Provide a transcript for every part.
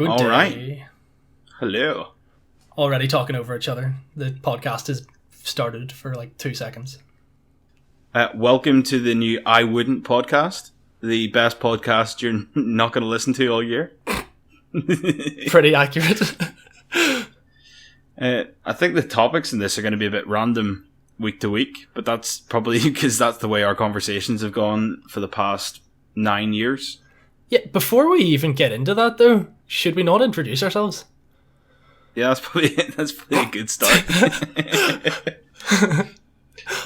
Good All day. right. Hello. Already talking over each other. The podcast has started for like 2 seconds. Welcome to the new I Wouldn't podcast. The best podcast you're not going to listen to all year. Pretty accurate. I think the topics in this are going to be a bit random week to week, but that's probably because that's the way our conversations have gone for the past 9 years. Yeah, before we even get into that though, should we not introduce ourselves? Yeah, that's probably a good start.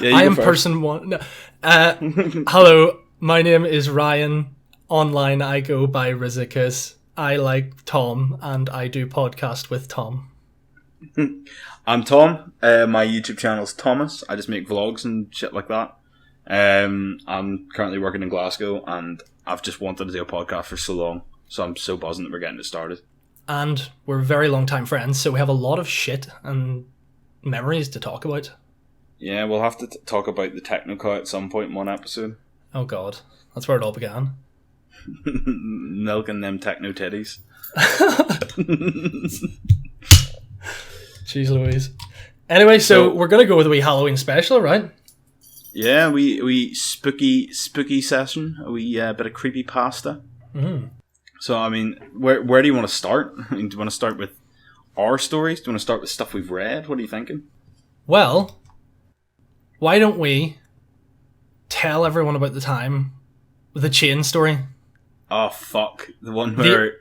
I am person one. No. Hello, my name is Ryan. Online I go by Rizicus. I like Tom and I do podcast with Tom. I'm Tom. My YouTube channel's Thomas. I just make vlogs and shit like that. I'm currently working in Glasgow and I've just wanted to do a podcast for so long. So I'm so buzzing that we're getting it started. And we're very long time friends, so we have a lot of shit and memories to talk about. Yeah, we'll have to talk about the Technocow at some point in one episode. Oh god, that's where it all began. Milking them techno titties. Jeez Louise. Anyway, so we're going to go with a wee Halloween special, right? Yeah, we spooky session. A wee bit of creepypasta. Mm. So, I mean, where do you want to start? I mean, do you want to start with our stories? Do you want to start with stuff we've read? What are you thinking? Well, why don't we tell everyone about the time with the chain story? Oh, fuck. The one where,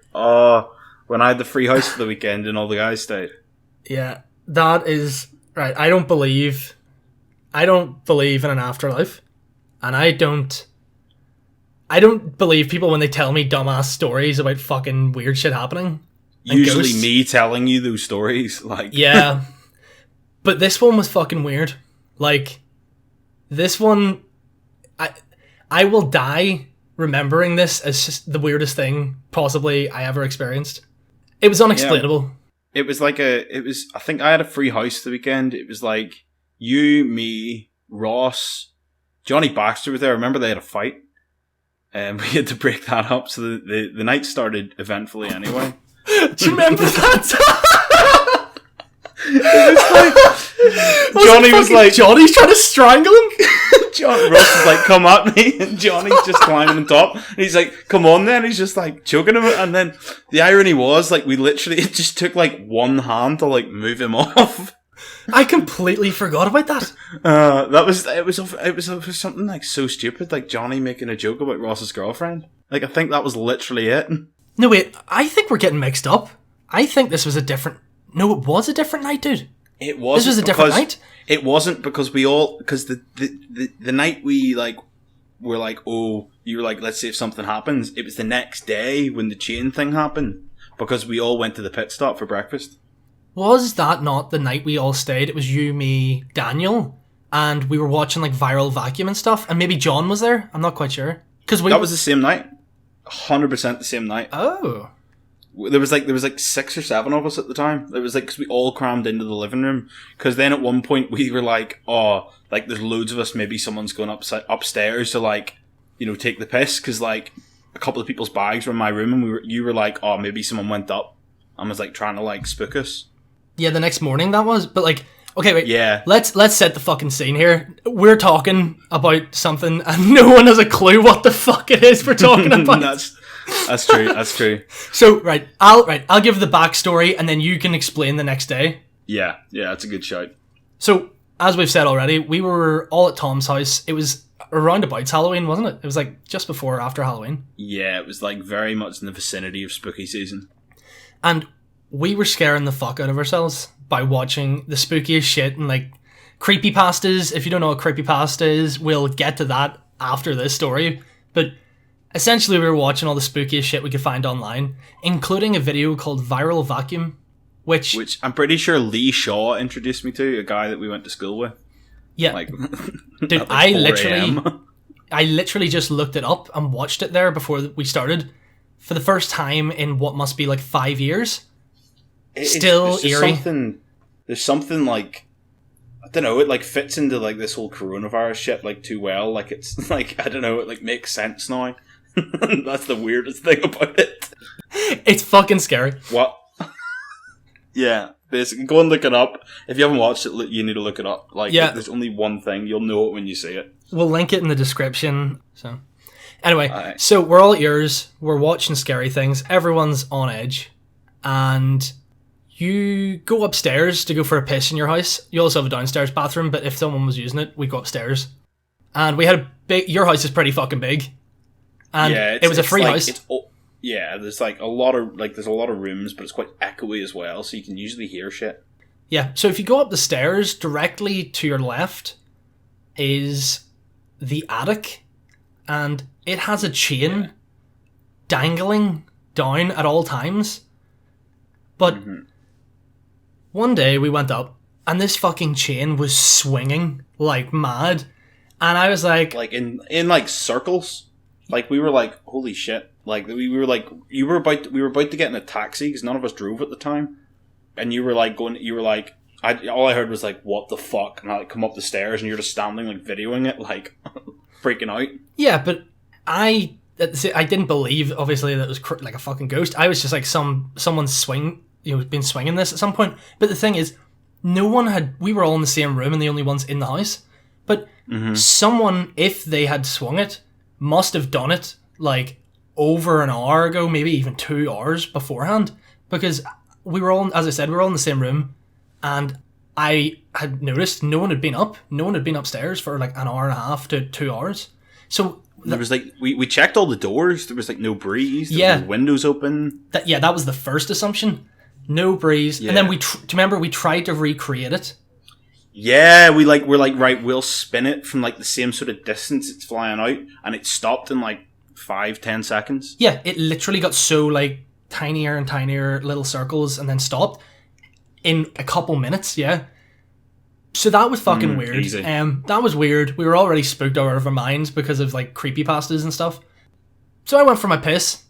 when I had the free house for the weekend and all the guys stayed. Yeah, that is, right, I don't believe in an afterlife. And I don't believe people when they tell me dumbass stories about fucking weird shit happening. Usually ghosts. Me telling you those stories, like... Yeah. But this one was fucking weird. Like, this one... I will die remembering this as just the weirdest thing possibly I ever experienced. It was unexplainable. Yeah, it was like I think I had a free house the weekend. It was like you, me, Ross, Johnny Baxter was there. I remember they had a fight. And we had to break that up. So the night started eventfully anyway. Do you remember that? Johnny was like... Johnny's trying to strangle him? Ross was like, come at me. And Johnny's just climbing on top. And he's like, come on then. He's just like choking him. And then the irony was, like, it just took like one hand to like move him off. I completely forgot about that. It was something like so stupid, like Johnny making a joke about Ross's girlfriend. Like, I think that was literally it. No, wait, I think we're getting mixed up. I think this was a different... No, it was a different night, dude. It wasn't. This was a different night? It wasn't because the night we, like, were like, oh, you were like, let's see if something happens. It was the next day when the chain thing happened because we all went to the pit stop for breakfast. Was that not the night we all stayed? It was you, me, Daniel, and we were watching like Viral Vacuum and stuff, and maybe John was there. I'm not quite sure. That was the same night. 100% the same night. Oh. There was like 6 or 7 of us at the time. It was like, because we all crammed into the living room. Because then at one point we were like, oh, like there's loads of us. Maybe someone's going upstairs to like, you know, take the piss. Because like a couple of people's bags were in my room, and you were like, oh, maybe someone went up and was like trying to like spook us. Yeah, the next morning that was. But like, okay, wait. Yeah. Let's set the fucking scene here. We're talking about something and no one has a clue what the fuck it is we're talking about. That's true. That's true. So, I'll give the backstory and then you can explain the next day. Yeah, that's a good shout. So, as we've said already, we were all at Tom's house. It was around about Halloween, wasn't it? It was like just before or after Halloween. Yeah, it was like very much in the vicinity of spooky season. And we were scaring the fuck out of ourselves by watching the spookiest shit and like creepypastas. If you don't know what creepypasta is, we'll get to that after this story. But essentially we were watching all the spookiest shit we could find online, including a video called Viral Vacuum, which I'm pretty sure Lee Shaw introduced me to, a guy that we went to school with. Yeah. Like, dude, I literally just looked it up and watched it there before we started for the first time in what must be like 5 years. Still eerie. There's something like, I don't know, it like fits into like this whole coronavirus shit like too well. Like it's like, I don't know, it like makes sense now. That's the weirdest thing about it. It's fucking scary. What? Yeah, basically, go and look it up. If you haven't watched it, you need to look it up. Like, there's only one thing. You'll know it when you see it. We'll link it in the description. So, anyway, so we're all ears. We're watching scary things. Everyone's on edge. And you go upstairs to go for a piss in your house. You also have a downstairs bathroom, but if someone was using it, we'd go upstairs. And we had a big... Your house is pretty fucking big. And it was a free house. There's like a lot of there's a lot of rooms, but it's quite echoey as well, so you can usually hear shit. Yeah, so if you go up the stairs, directly to your left is the attic, and it has a chain dangling down at all times. But one day we went up, and this fucking chain was swinging like mad, and I was like in like circles. Like, we were like, holy shit. Like, we were like, we were about to get in a taxi, because none of us drove at the time. And you were like, all I heard was like, what the fuck? And I like come up the stairs, and you're just standing, like, videoing it, like, freaking out. Yeah, but I didn't believe, obviously, that it was like a fucking ghost. I was just like, someone been swinging this at some point. But the thing is, we were all in the same room and the only ones in the house. But someone, if they had swung it, must have done it like over an hour ago, maybe even 2 hours beforehand, because we were all, as I said, we were all in the same room, and I had noticed no one had been up. No one had been upstairs for like an hour and a half to 2 hours. So there was like we checked all the doors. There was like no breeze. There was windows open. That was the first assumption. No breeze, and then do you remember we tried to recreate it? Yeah, we're like, right, we'll spin it from like the same sort of distance it's flying out, and it stopped in like 5-10 seconds. Yeah, it literally got so like tinier and tinier little circles and then stopped in a couple minutes, yeah. So that was fucking weird. Easy. That was weird. We were already spooked out of our minds because of like creepypastas and stuff. So I went for my piss.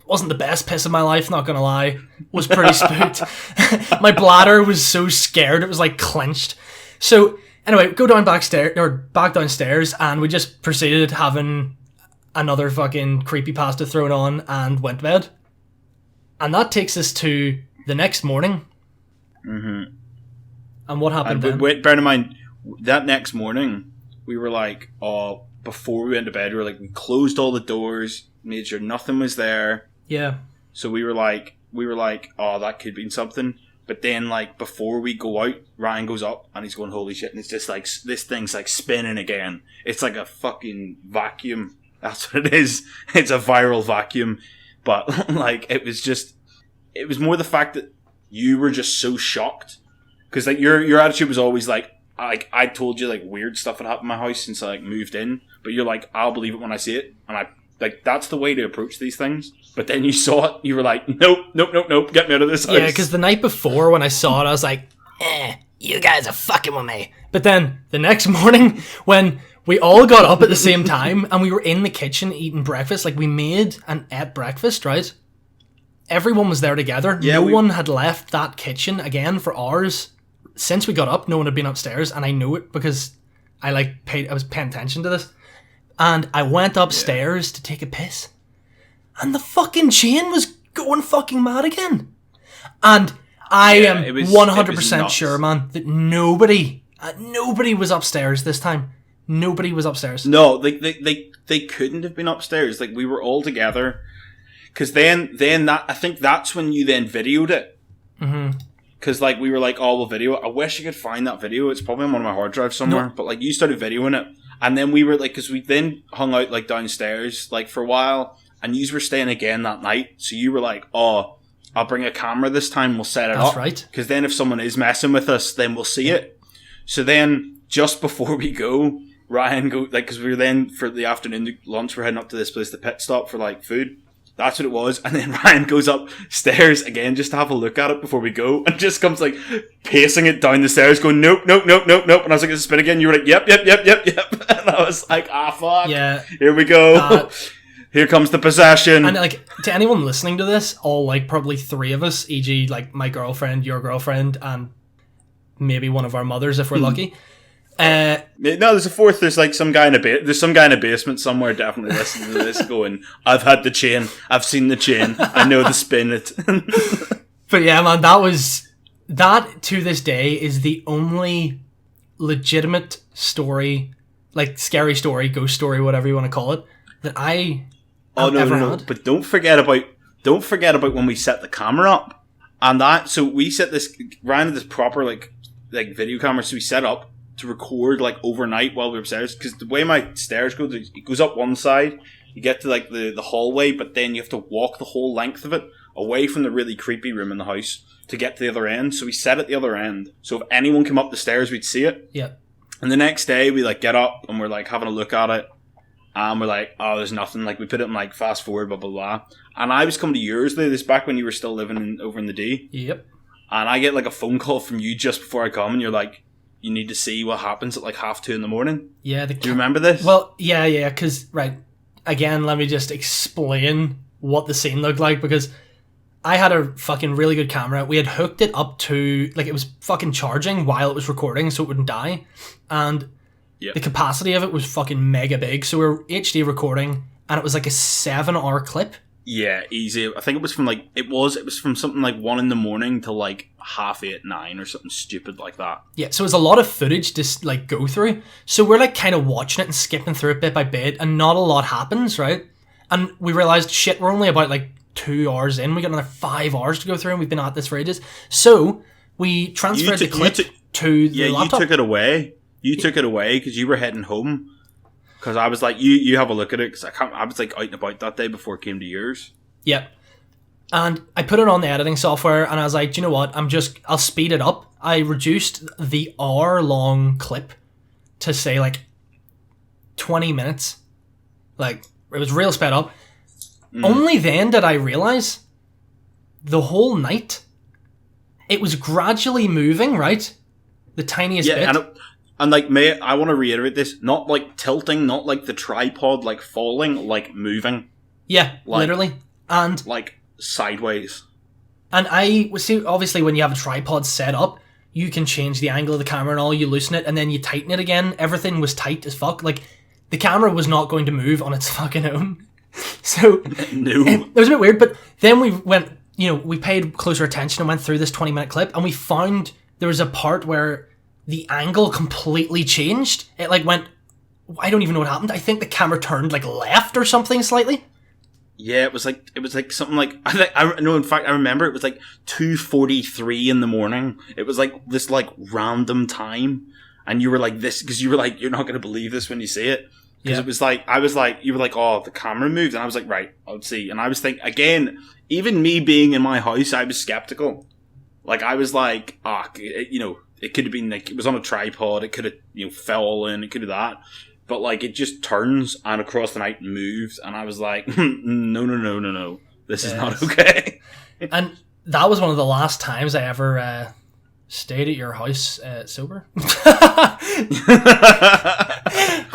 Wasn't the best piss of my life, not gonna lie. Was pretty spooked. My bladder was so scared, it was like clenched. So anyway, go back downstairs, and we just proceeded having another fucking creepypasta thrown on and went to bed. And that takes us to the next morning. And what happened then? Bear in mind, that next morning, we were like, before we went to bed, we we closed all the doors, made sure nothing was there. Yeah. So we were like, oh, that could be something. But then, like, before we go out, Ryan goes up and he's going, holy shit. And it's just like, this thing's like spinning again. It's like a fucking vacuum. That's what it is. It's a viral vacuum. But, like, it was more the fact that you were just so shocked. Because, like, your attitude was always like, I told you, like, weird stuff had happened in my house since I, like, moved in. But you're like, I'll believe it when I see it. And that's the way to approach these things. But then you saw it, you were like, nope, get me out of this house. Yeah, because the night before when I saw it, I was like, you guys are fucking with me. But then the next morning, when we all got up at the same time and we were in the kitchen eating breakfast, like we made and ate breakfast, right? Everyone was there together. Yeah, no one had left that kitchen again for hours. Since we got up, no one had been upstairs, and I knew it because I was paying attention to this. And I went upstairs to take a piss. And the fucking chain was going fucking mad again. And I am 100% sure, man, that nobody was upstairs this time. Nobody was upstairs. No, they couldn't have been upstairs. Like, we were all together. Because then that, I think that's when you then videoed it. Because, like, we were like, oh, we'll video it. I wish I could find that video. It's probably on one of my hard drives somewhere. No. But, like, you started videoing it. And then we were, like, because we then hung out, like, downstairs, like, for a while. And you were staying again that night. So you were like, oh, I'll bring a camera this time. We'll set it up. That's right. Because then if someone is messing with us, then we'll see it. So then, just before we go, Ryan because we were then, for the afternoon lunch, we're heading up to this place, the pit stop for, like, food. That's what it was. And then Ryan goes upstairs again just to have a look at it before we go. And just comes, like, pacing it down the stairs going, nope. And I was like, it's a spin again. You were like, yep. And I was like, fuck. Yeah. Here we go. Here comes the possession. And, like, to anyone listening to this, all, like, probably three of us, e.g., like, my girlfriend, your girlfriend, and maybe one of our mothers if we're lucky, Uh, No, there's a fourth. There's like some guy in there's some guy in a basement somewhere definitely listening to this going, I've had the chain. I've seen the chain. I know the spin it. but yeah, man, that to this day is the only legitimate story, like scary story, ghost story, whatever you want to call it, that I ever had. But don't forget about when we set the camera up. And so we set this, Ryan had this proper like video camera, so we set up to record like overnight while we were upstairs, because the way my stairs go, it goes up one side, you get to like the hallway, but then you have to walk the whole length of it away from the really creepy room in the house to get to the other end. So we set at the other end, so if anyone came up the stairs, we'd see it. Yeah. And the next day we like get up and we're like having a look at it, and we're like, oh, there's nothing. Like we put it in like fast forward, blah blah blah. And I was coming to yours there, this back when you were still living over in the D. Yep. And I get like a phone call from you just before I come, and you're like, you need to see what happens at like 2:30 in the morning. Yeah. Do you remember this? Well, yeah, because, right, again, let me just explain what the scene looked like, because I had a fucking really good camera. We had hooked it up to, like, it was fucking charging while it was recording so it wouldn't die. And the capacity of it was fucking mega big. So we were HD recording, and it was like a 7-hour clip. Yeah, easy. I think it was from like, it was from something like 1 a.m. to like 8:30, 9 or something stupid like that. Yeah, so it was a lot of footage to like go through. So we're like kind of watching it and skipping through it bit by bit, and not a lot happens, right? And we realized, shit, we're only about like 2 hours in. We got another 5 hours to go through, and we've been at this for ages. So we transferred the clip to the laptop. You took it away. You took it away because you were heading home. Because I was like, you have a look at it, because I was like out and about that day before it came to yours. Yeah. And I put it on the editing software, and I was like, do you know what? I'll speed it up. I reduced the hour-long clip to say like 20 minutes. Like, it was real sped up. Only then did I realize the whole night it was gradually moving, right? The tiniest bit. And like, I want to reiterate this, not like tilting, not like the tripod like falling, like moving. Yeah, like, literally. And like sideways. And I see, obviously when you have a tripod set up, you can change the angle of the camera and all, you loosen it and then you tighten it again. Everything was tight as fuck. Like, the camera was not going to move on its fucking own. So no. It was a bit weird, but then we went, we paid closer attention and went through this 20-minute clip, and we found there was a part where the angle completely changed. It like went, I don't even know what happened. I think the camera turned like left or something slightly. Yeah, it was like something like, in fact I remember it was like 2:43 in the morning. It was like this like random time, and you were like this, because you were like, you're not going to believe this when you see it. Because it was like, you were like, oh, the camera moved, and I was like, right, I'll see. And I was thinking, again, even me being in my house, I was skeptical. Like, I was like, it could have been like, it was on a tripod, it could have, fell in, it could have that. But like, it just turns and across the night moves, and I was like, no. This is not okay. And that was one of the last times I ever stayed at your house sober.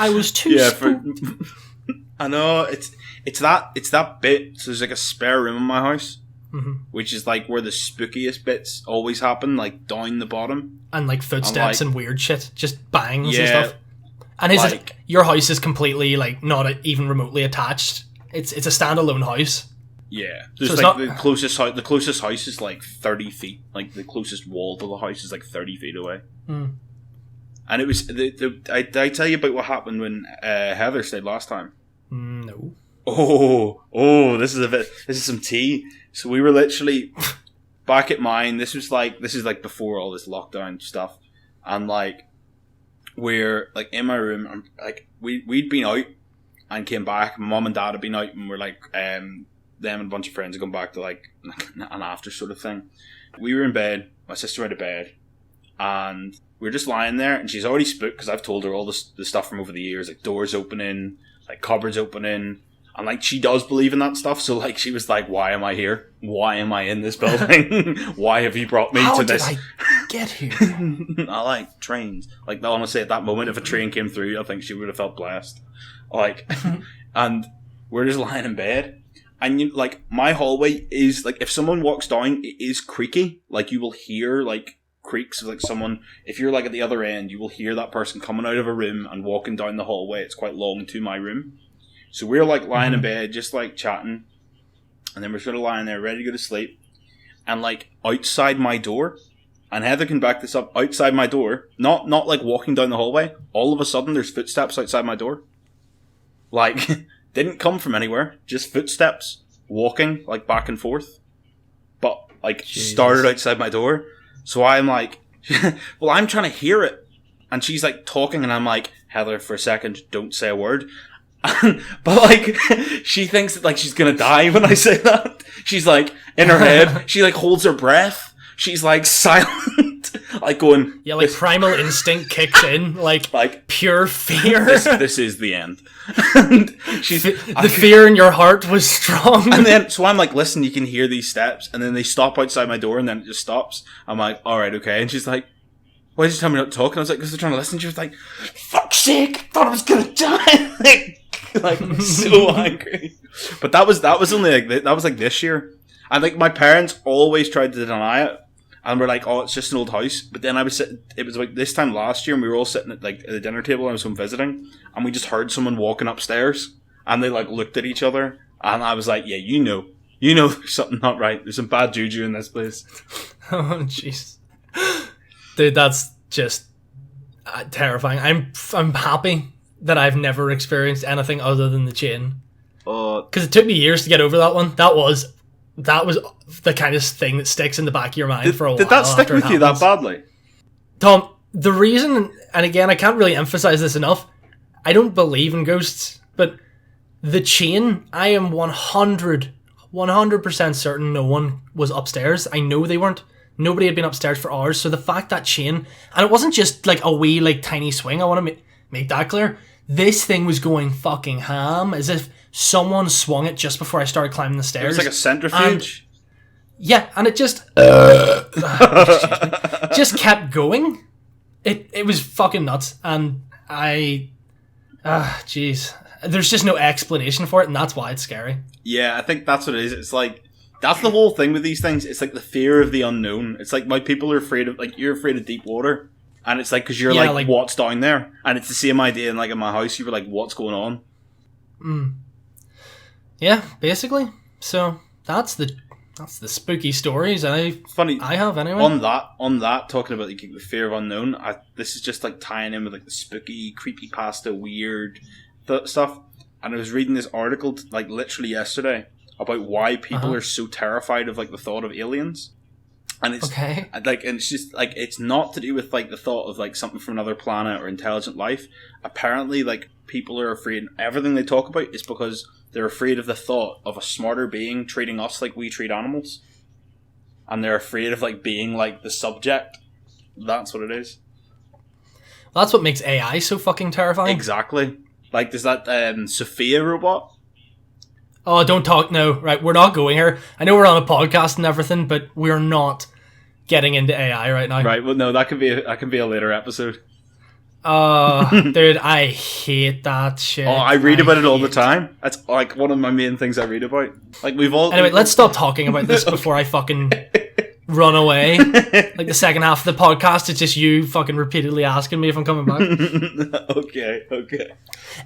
I was too spooked. I know, it's that bit, so there's like a spare room in my house. Mm-hmm. Which is like where the spookiest bits always happen, like down the bottom, and like footsteps and weird shit, just bangs and stuff. And your house is completely like not even remotely attached. It's a standalone house. Yeah, there's so like the closest house is like 30 feet. Like the closest wall to the house is like 30 feet away. Mm. And it was did I tell you about what happened when Heather stayed last time? No. Oh, this is some tea. So we were literally back at mine. This is like before all this lockdown stuff, and like we're like in my room. And like we'd been out and came back. My mum and dad had been out, and we're like them and a bunch of friends had gone back to like an after sort of thing. We were in bed. My sister went to bed, and we were just lying there. And she's already spooked because I've told her all the stuff from over the years, like doors opening, like cupboards opening. And, like, she does believe in that stuff, so, like, she was like, why am I here? Why am I in this building? Why have you brought me to this? How did I get here? I like trains. Like, honestly, at that moment, if a train came through, I think she would have felt blessed. Like, and we're just lying in bed. And, like, my hallway is, like, if someone walks down, it is creaky. Like, you will hear, like, creaks of like someone. If you're like at the other end, you will hear that person coming out of a room and walking down the hallway. It's quite long to my room. So we're like lying in bed, just like chatting, and then we're sort of lying there ready to go to sleep. And like outside my door, and Heather can back this up, outside my door, not like walking down the hallway, all of a sudden there's footsteps outside my door. Like, didn't come from anywhere, just footsteps walking like back and forth. But like started outside my door. So I'm like, well, I'm trying to hear it. And she's like talking, and I'm like, Heather, for a second, don't say a word. But like, she thinks that like she's gonna die when I say that. She's like, in her head, she like holds her breath. She's like silent, like going. Yeah, like primal instinct kicks in, like pure fear. This is the end. And the fear in your heart was strong. And then, so I'm like, listen, you can hear these steps, and then they stop outside my door, and then it just stops. I'm like, all right, okay. And she's like, why did you tell me not to talk? And I was like, because they're trying to listen. She was like, fuck's sake, thought I was gonna die. Like so angry. But that was only like that was like this year. And like my parents always tried to deny it, and we're like, oh, it's just an old house. But then I was sitting. It was like this time last year, and we were all sitting at like at the dinner table. And I was home visiting, and we just heard someone walking upstairs, and they like looked at each other, and I was like, yeah, you know, there's something not right. There's some bad juju in this place. Oh jeez, dude, that's just terrifying. I'm happy that I've never experienced anything other than the chain. Because it took me years to get over that one. That was the kind of thing that sticks in the back of your mind for a while. Did that stick with you that badly? Tom, the reason, and again, I can't really emphasize this enough, I don't believe in ghosts, but the chain, I am 100% certain no one was upstairs. I know they weren't. Nobody had been upstairs for hours, so the fact that chain, and it wasn't just like a wee, like, tiny swing, I want to make that clear. This thing was going fucking ham, as if someone swung it just before I started climbing the stairs. It was like a centrifuge. And it just just kept going. It was fucking nuts, and jeez, there's just no explanation for it, and that's why it's scary. Yeah, I think that's what it is. It's like that's the whole thing with these things. It's like the fear of the unknown. It's like why people are afraid of you're afraid of deep water. And it's like, because you're like, what's down there? And it's the same idea in like in my house. You were like, what's going on? Yeah, basically. So that's the spooky stories I have anyway. On that, talking about like, the fear of unknown, this is just like tying in with like the spooky, creepypasta, weird stuff. And I was reading this article like literally yesterday about why people are so terrified of like the thought of aliens. And it's like, and it's just like, it's not to do with like the thought of like something from another planet or intelligent life. Apparently, like people are afraid. Everything they talk about is because they're afraid of the thought of a smarter being treating us like we treat animals, and they're afraid of like being like the subject. That's what it is. That's what makes AI so fucking terrifying. Exactly. Like there's that Sophia robot. Oh, don't talk now. Right, we're not going here. I know we're on a podcast and everything, but we're not getting into AI right now. Right, well, no, that can be a later episode. Dude, I hate that shit. Oh, I read about it all the time. That's like one of my main things I read about. Like we've all. Anyway, let's stop talking about this before I fucking run away. Like the second half of the podcast, it's just you fucking repeatedly asking me if I'm coming back. Okay.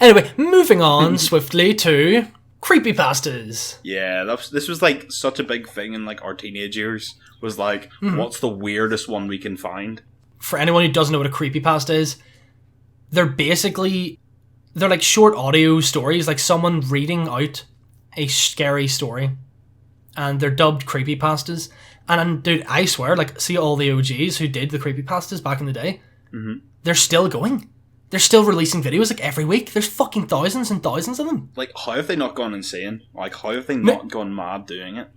Anyway, moving on swiftly to creepypastas. Yeah, this was like such a big thing in like our teenage years. Was like, what's the weirdest one we can find? For anyone who doesn't know what a creepypasta is, they're like short audio stories, like someone reading out a scary story, and they're dubbed creepypastas. And dude, I swear, like, see all the OGs who did the creepypastas back in the day, they're still going. They're still releasing videos like every week. There's fucking thousands and thousands of them. Like, how have they not gone insane? Like, how have they not gone mad doing it?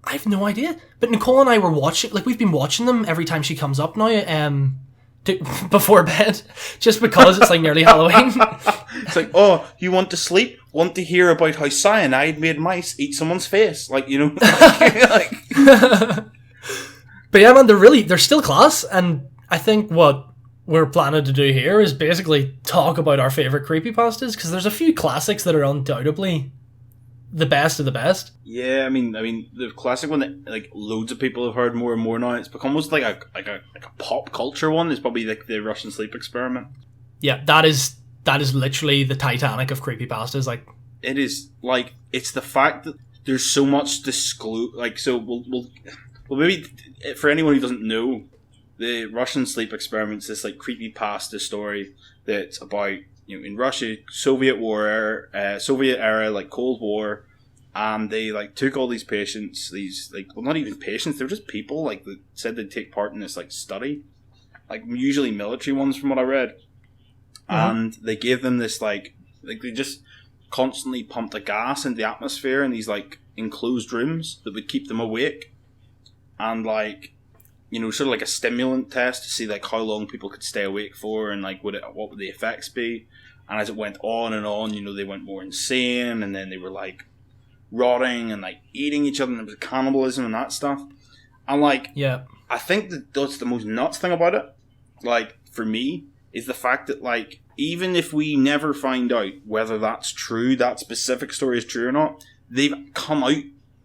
I have no idea. But Nicole and I were watching, like, we've been watching them every time she comes up now, before bed, just because it's like nearly Halloween. It's like, oh, you want to sleep? Want to hear about how cyanide made mice eat someone's face? Like, you know, like. But yeah, man, they're still class, and I think what we're planning to do here is basically talk about our favourite creepypastas, because there's a few classics that are undoubtedly the best of the best. Yeah, I mean, the classic one that like loads of people have heard more and more now. It's become almost like a pop culture one. It's probably like the Russian sleep experiment. Yeah, that is literally the Titanic of creepypastas. Like, it is like it's the fact that there's so much disclose. Like, so we'll maybe for anyone who doesn't know, the Russian sleep experiment's this like creepypasta story that's about, you know, in Russia, Soviet era, like Cold War, and they like took all these patients, these like, well, not even patients, they were just people like that said they'd take part in this like study, like usually military ones from what I read, and they gave them this like they just constantly pumped a gas into the atmosphere in these like enclosed rooms that would keep them awake, and like, you know, sort of like a stimulant test to see like how long people could stay awake for, and like what would the effects be. And as it went on and on, you know, they went more insane, and then they were like rotting and like eating each other, and there was cannibalism and that stuff. And like, yeah, I think that's the most nuts thing about it. Like, for me, is the fact that like, even if we never find out whether that's true, that specific story is true or not, they've come out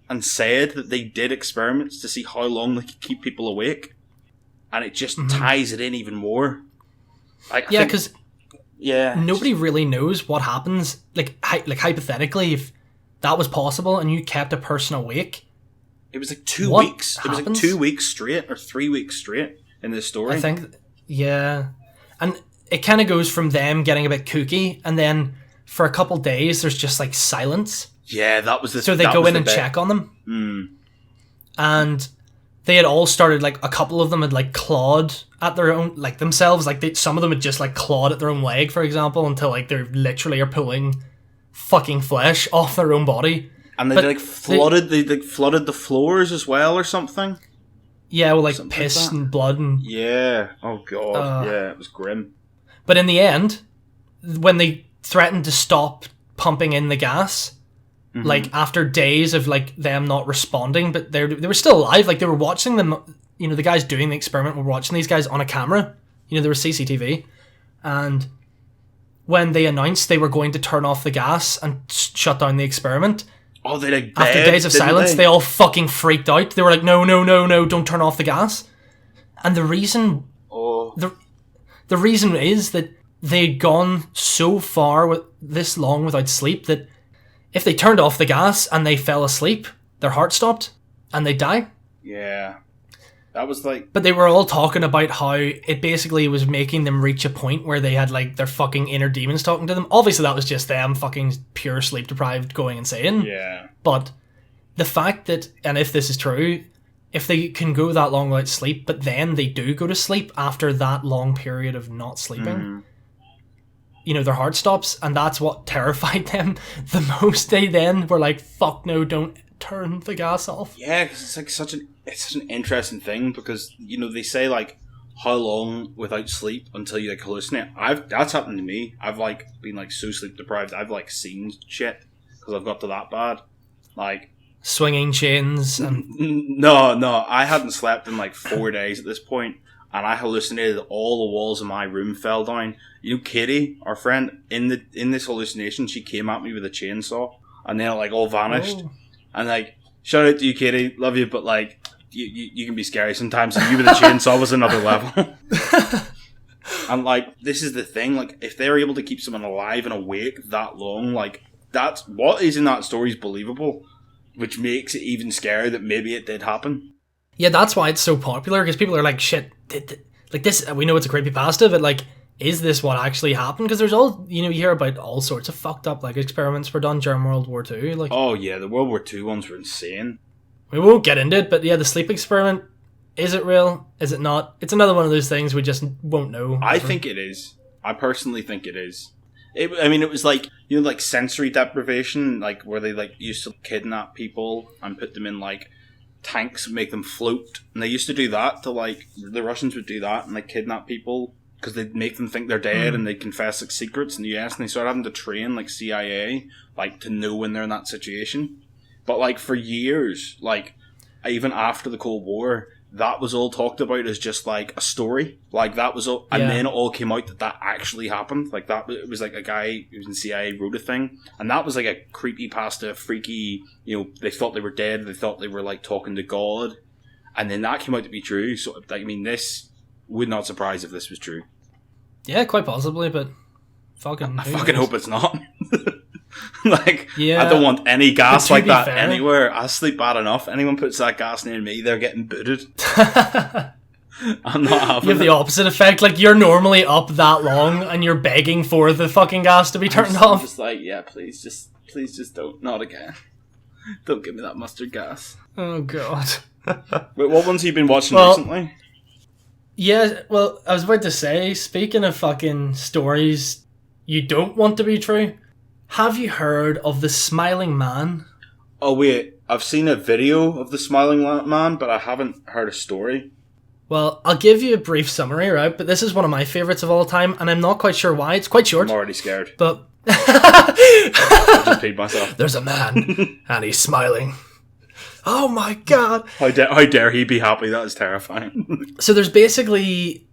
and said that they did experiments to see how long they could keep people awake, and it just ties it in even more. Like, yeah, because nobody just really knows what happens. Like hypothetically, if that was possible and you kept a person awake, it was like 2 what weeks. happens? It was like 2 weeks straight or 3 weeks straight in this story. I think, yeah, and it kind of goes from them getting a bit kooky, and then for a couple days there's just like silence. Yeah, that was the. So they go in and check on them, and they had all started, like a couple of them had like clawed at their own, like themselves, like some of them had just like clawed at their own leg, for example, until like they literally are pulling fucking flesh off their own body. And they flooded the floors as well or something. Yeah, with like something piss like and blood and oh god, yeah, it was grim. But in the end, when they threatened to stop pumping in the gas, like after days of like them not responding, but they were still alive. Like they were watching them. You know, the guys doing the experiment were watching these guys on a camera. You know, there was CCTV, and when they announced they were going to turn off the gas and shut down the experiment, they like after days of silence, they all fucking freaked out. They were like, "No, don't turn off the gas." And the reason, the reason is that they'd gone so far with this long without sleep that if they turned off the gas and they fell asleep, their heart stopped and they'd die. Yeah. That was like... But they were all talking about how it basically was making them reach a point where they had like their fucking inner demons talking to them. Obviously that was just them fucking pure sleep deprived going insane. Yeah. But the fact that, and if this is true, if they can go that long without sleep, but then they do go to sleep after that long period of not sleeping, you know, their heart stops, and that's what terrified them the most. They then were like, fuck no, don't turn the gas off. Yeah, because it's like such an interesting thing, because, you know, they say like how long without sleep until you like hallucinate. That's happened to me. I've like been like so sleep deprived, I've like seen shit because I've got to that bad. Like swinging chains and... No, I hadn't slept in like 4 days at this point, and I hallucinated that all the walls of my room fell down. You know, Katie, our friend, in this hallucination, she came at me with a chainsaw, and then it like all vanished. Oh. And like, shout out to you, Katie, love you, but like, you can be scary sometimes. And you with a chainsaw was another level. And like, this is the thing, like, if they're able to keep someone alive and awake that long, like, that's what is in that story is believable, which makes it even scarier that maybe it did happen. Yeah, that's why it's so popular, because people are like, shit, like this, we know it's a creepypasta, but like, is this what actually happened? Because there's all, you know, you hear about all sorts of fucked up like experiments were done during World War II. Like, oh yeah, the World War II ones were insane. We won't get into it, but yeah, the sleep experiment, is it real? Is it not? It's another one of those things we just won't know. I think it is. I personally think it is. It was like, you know, like sensory deprivation, like where they like used to kidnap people and put them in like tanks and make them float. And they used to do that to like, the Russians would do that and like kidnap people because they'd make them think they're dead and they'd confess like secrets in the US, and they started having to train like CIA like to know when they're in that situation. But like for years, like even after the Cold War, that was all talked about as just like a story. Like that was all, and Yeah. then it all came out that actually happened. Like that, it was like a guy who was in CIA wrote a thing, and that was like a creepypasta, freaky. They thought they were dead. They thought they were like talking to God, and then that came out to be true. So, like, I mean, this would not surprise if this was true. Yeah, quite possibly, but fucking. I fucking hope it's not. Like, Yeah. I don't want any gas to like be that fair- anywhere. I sleep bad enough. Anyone puts that gas near me, they're getting booted. I'm not having You have the opposite effect. Like, you're normally up that long and you're begging for the fucking gas to be turned I'm off. just like, yeah, please just don't. Not again. Don't give me that mustard gas. Oh, God. Wait, what ones have you been watching Well- recently? Yeah, well, I was about to say, speaking of fucking stories you don't want to be true, have you heard of the Smiling Man? Oh, wait. I've seen a video of the Smiling Man, but I haven't heard a story. Well, I'll give you a brief summary, right? But this is one of my favourites of all time, and I'm not quite sure why. It's quite short. I'm already scared. But I just peed myself. there's a man, and he's smiling. Oh my God. How dare he be happy? That is terrifying. So there's basically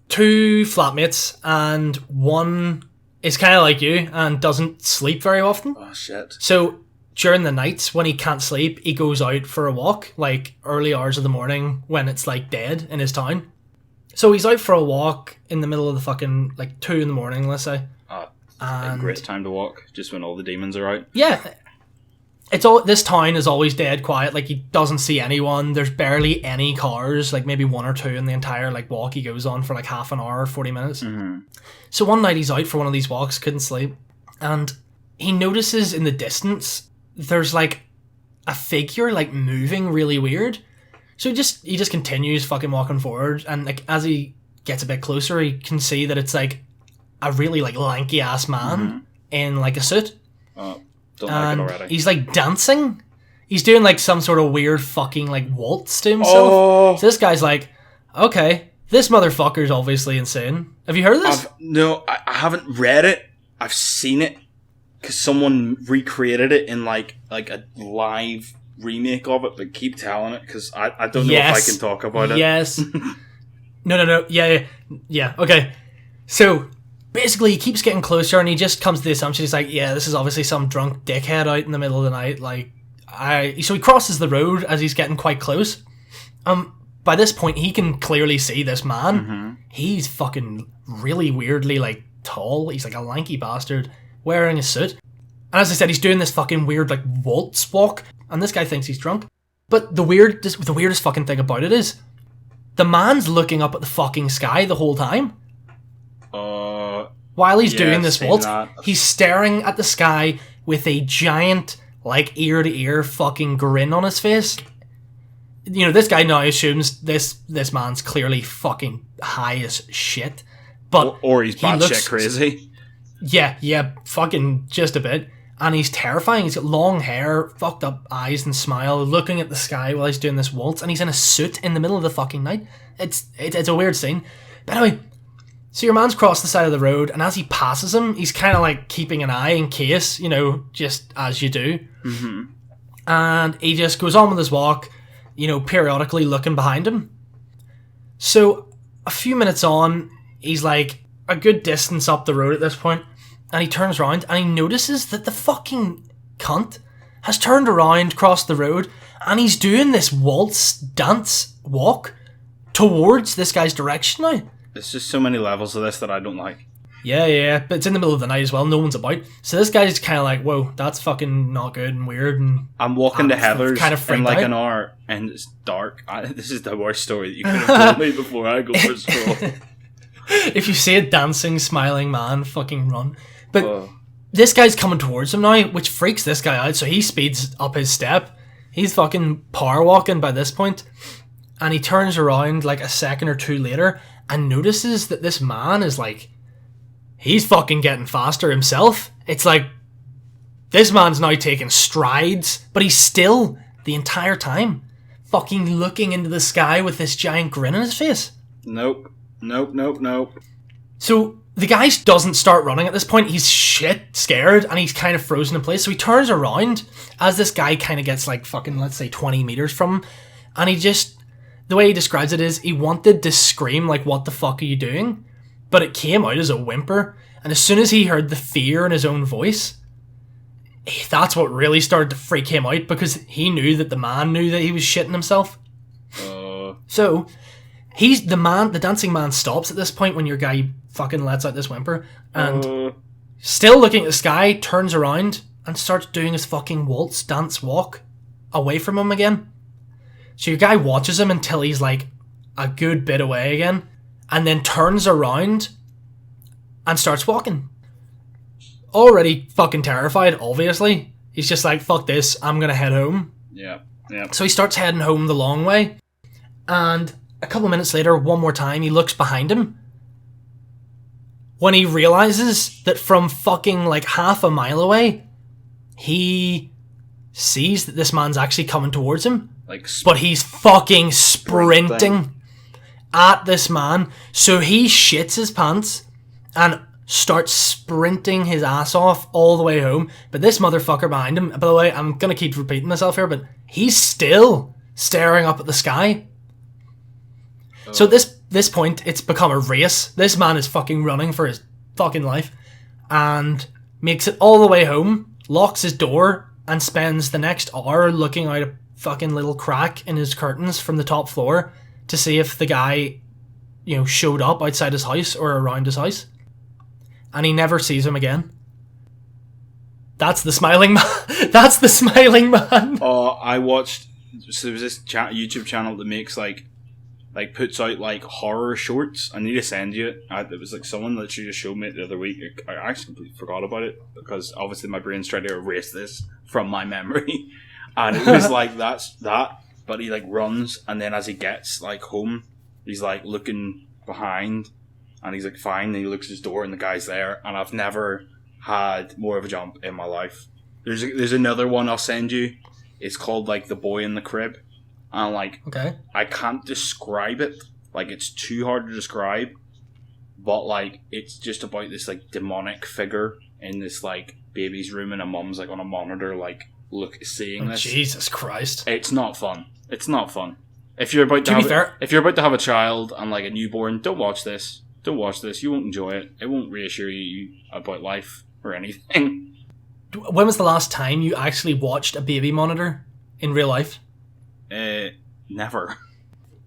two flatmates, and one is kind of like you and doesn't sleep very often. Oh, shit. So during the nights when he can't sleep, he goes out for a walk, like early hours of the morning when it's like dead in his town. So he's out for a walk in the middle of the fucking, like 2 a.m, let's say. A And great time to walk, just when all the demons are out. yeah, this town is always dead quiet. Like, he doesn't see anyone. There's barely any cars, like maybe 1 or 2 in the entire like walk he goes on for like half an hour, 40 minutes. Mm-hmm. So one night he's out for one of these walks, couldn't sleep, and he notices in the distance there's like a figure like moving really weird. So he just continues fucking walking forward, and like as he gets a bit closer, he can see that it's like a really like lanky ass man in like a suit. Oh, don't And like it already. he's like dancing. He's doing like some sort of weird fucking like waltz to himself. Oh, So this guy's like, okay, this motherfucker's obviously insane. Have you heard of this? no, I haven't read it. I've seen it because someone recreated it in like a live remake of it. But keep telling it because I don't know if I can talk about it. Yes. No. Yeah. Okay. So basically, he keeps getting closer, and he just comes to the assumption he's like, yeah, this is obviously some drunk dickhead out in the middle of the night. Like, so he crosses the road as he's getting quite close. By this point, he can clearly see this man. Mm-hmm. He's fucking really weirdly like tall. He's like a lanky bastard wearing a suit. And as I said, he's doing this fucking weird like waltz walk, and this guy thinks he's drunk. But the weirdest fucking thing about it is, the man's looking up at the fucking sky the whole time. While he's Yeah, doing I've this seen waltz, that. he's staring at the sky with a giant, like, ear-to-ear fucking grin on his face. You know, this guy now assumes this man's clearly fucking high as shit. But Or he's he batshit looks- crazy. Yeah, fucking just a bit. And he's terrifying. He's got long hair, fucked up eyes and smile, looking at the sky while he's doing this waltz, and he's in a suit in the middle of the fucking night. It's a weird scene. But anyway, so your man's crossed the side of the road, and as he passes him, he's kind of like keeping an eye in case, you know, just as you do. Mm-hmm. And he just goes on with his walk, you know, periodically looking behind him. So a few minutes on, he's like a good distance up the road at this point, and he turns around and he notices that the fucking cunt has turned around, crossed the road, and he's doing this waltz dance walk towards this guy's direction now. There's just so many levels of this that I don't like. Yeah, but it's in the middle of the night as well, no one's about. So this guy's kind of like, whoa, that's fucking not good and weird. And I'm walking to I'm Heather's kind of in freaked like out. an hour, and it's dark. This is the worst story that you could have told me before I go for a stroll. If you see a dancing, smiling man, fucking run. But Oh. this guy's coming towards him now, which freaks this guy out, so he speeds up his step. He's fucking power walking by this point, and he turns around like a second or two later and notices that this man is like, he's fucking getting faster himself. It's like, this man's now taking strides, but he's still, the entire time, fucking looking into the sky with this giant grin on his face. Nope. So the guy doesn't start running at this point. He's shit scared, and he's kind of frozen in place. So he turns around as this guy kind of gets like fucking, let's say, 20 meters from him, and he just, the way he describes it is he wanted to scream like, "What the fuck are you doing?" But it came out as a whimper. And as soon as he heard the fear in his own voice, that's what really started to freak him out, because he knew that the man knew that he was shitting himself. So the dancing man stops at this point when your guy fucking lets out this whimper, and still looking at the sky, turns around and starts doing his fucking waltz dance walk away from him again. So your guy watches him until he's like a good bit away again, and then turns around and starts walking. Already fucking terrified, obviously. He's just like, fuck this, I'm gonna head home. Yeah. So he starts heading home the long way, and a couple of minutes later, one more time, he looks behind him when he realizes that from fucking like half a mile away, he sees that this man's actually coming towards him. But he's fucking sprinting at this man. So he shits his pants and starts sprinting his ass off all the way home. But this motherfucker behind him, by the way, I'm going to keep repeating myself here, but he's still staring up at the sky. So at this point, it's become a race. This man is fucking running for his fucking life and makes it all the way home, locks his door, and spends the next hour looking out a fucking little crack in his curtains from the top floor to see if the guy, showed up outside his house or around his house. And he never sees him again. That's the smiling man. That's the smiling man. Oh, I watched. So there was this YouTube channel that makes like puts out like horror shorts. I need to send you it. It was like someone that she just showed me it the other week. I actually completely forgot about it because obviously my brain's trying to erase this from my memory. And it was like that. But he like runs, and then as he gets like home, he's like looking behind. And he's like, fine, and he looks at his door and the guy's there, and I've never had more of a jump in my life. There's another one I'll send you. It's called like The Boy in the Crib. And like, okay, I can't describe it. Like, it's too hard to describe. But like, it's just about this like demonic figure in this like baby's room, and a mum's like on a monitor, like seeing this. Jesus Christ! It's not fun. It's not fun. If you're about to have a child and like a newborn, don't watch this. Don't watch this. You won't enjoy it. It won't reassure you about life or anything. When was the last time you actually watched a baby monitor in real life? Never.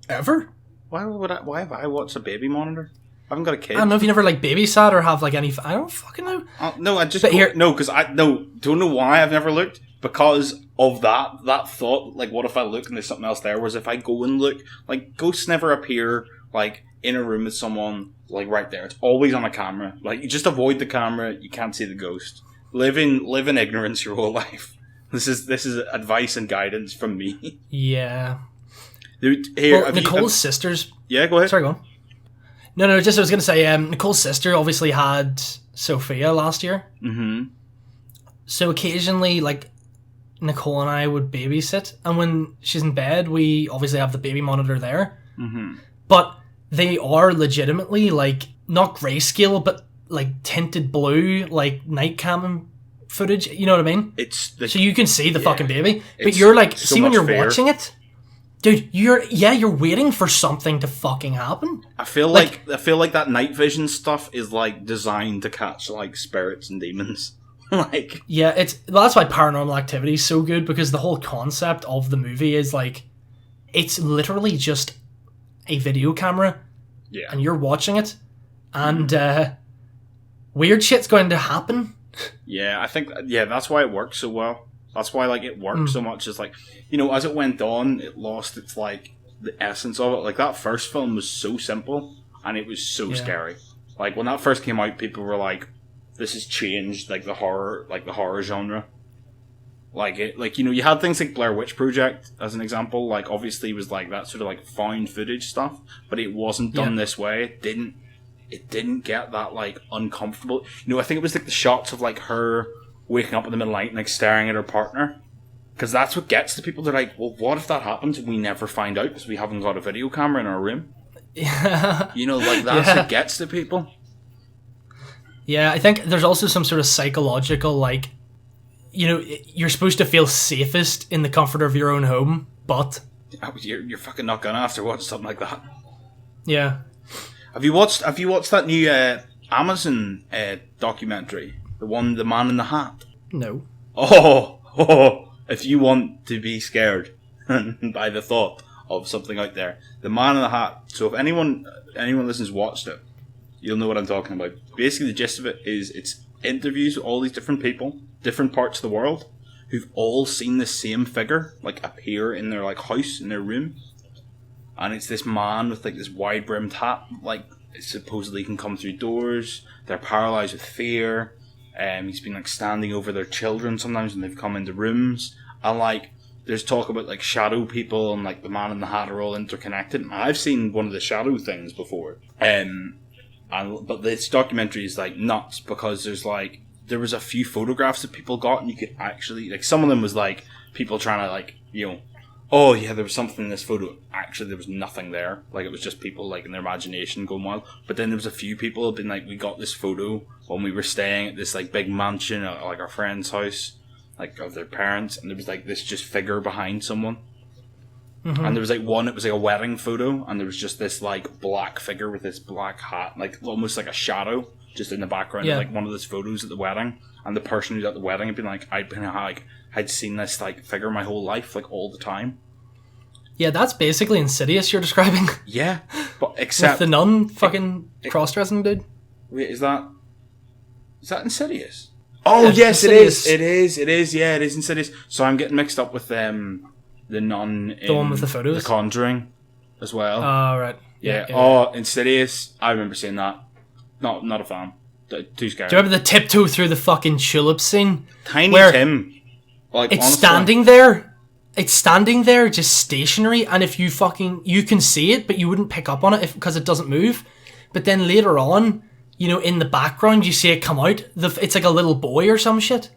Ever? Why have I watched a baby monitor? I haven't got a kid. I don't know if you never like babysat or have like any. I don't fucking know. No, I just don't know why I've never looked, because of that thought. Like, what if I look and there's something else there? Whereas if I go and look, like, ghosts never appear like in a room with someone like right there. It's always on a camera. Like, you just avoid the camera. You can't see the ghost. Live in ignorance your whole life. This is advice and guidance from me. Yeah. Nicole's sisters. Yeah, go ahead. Sorry, go on. No. Just I was going to say, Nicole's sister obviously had Sophia last year. Mm-hmm. So occasionally, like, Nicole and I would babysit, and when she's in bed, we obviously have the baby monitor there. Mm-hmm. But they are legitimately, like, not grayscale, but, like, tinted blue, like, night cam footage, you know what I mean? So you can see the fucking baby, but you're, like, so see when you're fear. watching it? Dude, you're waiting for something to fucking happen. I feel like that night vision stuff is, like, designed to catch, like, spirits and demons. Like, yeah, that's why Paranormal Activity is so good, because the whole concept of the movie is, like, it's literally just a video camera, and you're watching it, and weird shit's going to happen. Yeah, I think that's why it works so well. That's why like it worked so much. It's like, as it went on, it lost its like the essence of it. Like, that first film was so simple and it was so scary. Like, when that first came out, people were like, "This has changed like the horror genre." Like, you had things like Blair Witch Project as an example. Like, obviously it was like that sort of like found footage stuff, but it wasn't done this way. It didn't get that like uncomfortable. I think it was like the shots of like her waking up in the middle of the night and like staring at her partner, because that's what gets to people. They're like, well, what if that happens and we never find out because we haven't got a video camera in our room? Yeah. Like, that's what gets to people. Yeah, I think there's also some sort of psychological, like, you're supposed to feel safest in the comfort of your own home, but You're fucking not gonna have to watch something like that. Yeah. Have you watched that new Amazon documentary? The one, The Man in the Hat? No. Oh, if you want to be scared by the thought of something out there, The Man in the Hat. So if anyone listens watched it, you'll know what I'm talking about. Basically, the gist of it is it's interviews with all these different people, different parts of the world, who've all seen the same figure, like, appear in their, like, house, in their room. And it's this man with, like, this wide-brimmed hat, like, supposedly can come through doors. They're paralyzed with fear. He's been, like, standing over their children sometimes when they've come into rooms. And, like, there's talk about, like, shadow people and, like, the Man in the Hat are all interconnected. And I've seen one of the shadow things before. But this documentary is, like, nuts because there was a few photographs that people got and you could actually, like, some of them was, like, people trying to, like, you know, oh yeah, there was something in this photo. Actually, there was nothing there. Like, it was just people, like, in their imagination going wild. But then there was a few people who had been like, we got this photo when we were staying at this, like, big mansion at, like, our friend's house, like, of their parents, and there was, like, this just figure behind someone. Mm-hmm. And there was, like, one, it was, like, a wedding photo, and there was just this, like, black figure with this black hat, like, almost like a shadow, just in the background of, like, one of those photos at the wedding. And the person who's at the wedding had been like, I'd seen this, like, figure my whole life, like, all the time. Yeah, that's basically Insidious you're describing. Yeah, but except... With the nun fucking cross-dressing dude. Wait, is that Insidious? Oh, yeah, yes, Insidious. It is, yeah, it is Insidious. So I'm getting mixed up with the nun in the one with the photos? The Conjuring as well. Oh, right. Yeah. Oh, Insidious. I remember seeing that. Not a fan. Too scary. Do you remember the tiptoe through the fucking tulip scene? Tiny Tim. Like, it's honestly, standing there. It's standing there, just stationary, and if you can see it, but you wouldn't pick up on it because it doesn't move. But then later on, you know, in the background, you see it come out. It's like a little boy or some shit.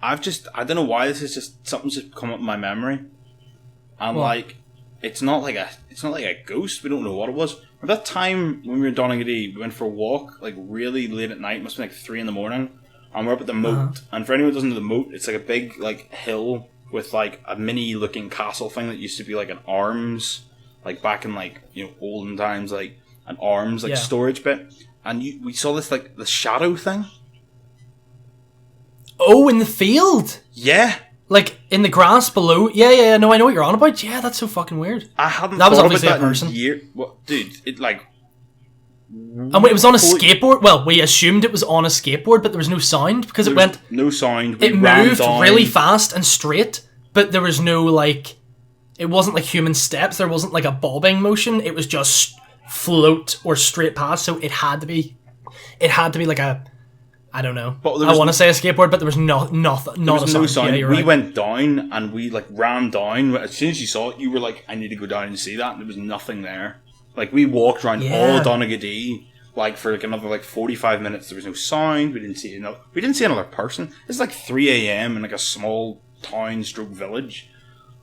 I don't know why this is just something's just come up in my memory. And like, it's not like a ghost. We don't know what it was. Remember that time when we were in Donaghadee, we went for a walk, like really late at night, must be like 3 a.m, and we're up at the moat. And for anyone who doesn't know the moat, it's like a big like hill with like a mini looking castle thing that used to be like an arms, like back in like, you know, olden times, like an arms like storage bit. And we saw this like the shadow thing. Oh, in the field? Yeah. Like in the grass below? Yeah. No, I know what you're on about. Yeah, that's so fucking weird. I hadn't. That was obviously a person. What, dude? It like. And it was on a skateboard. Well, we assumed it was on a skateboard, but there was no sound because it went. No sound. It moved really fast and straight, but there was no like. It wasn't like human steps. There wasn't like a bobbing motion. It was just float or straight past. So it had to be like a. I don't know. I want to say a skateboard, but there was nothing. Not a sound. Sound. Yeah, we right. went down and we like ran down. As soon as you saw it, you were like, "I need to go down and see that." And there was nothing there. Like we walked around all Donaghadee, like for like another like 45 minutes. There was no sound. We didn't see another person. It's like 3 a.m. in like a small town stroke village.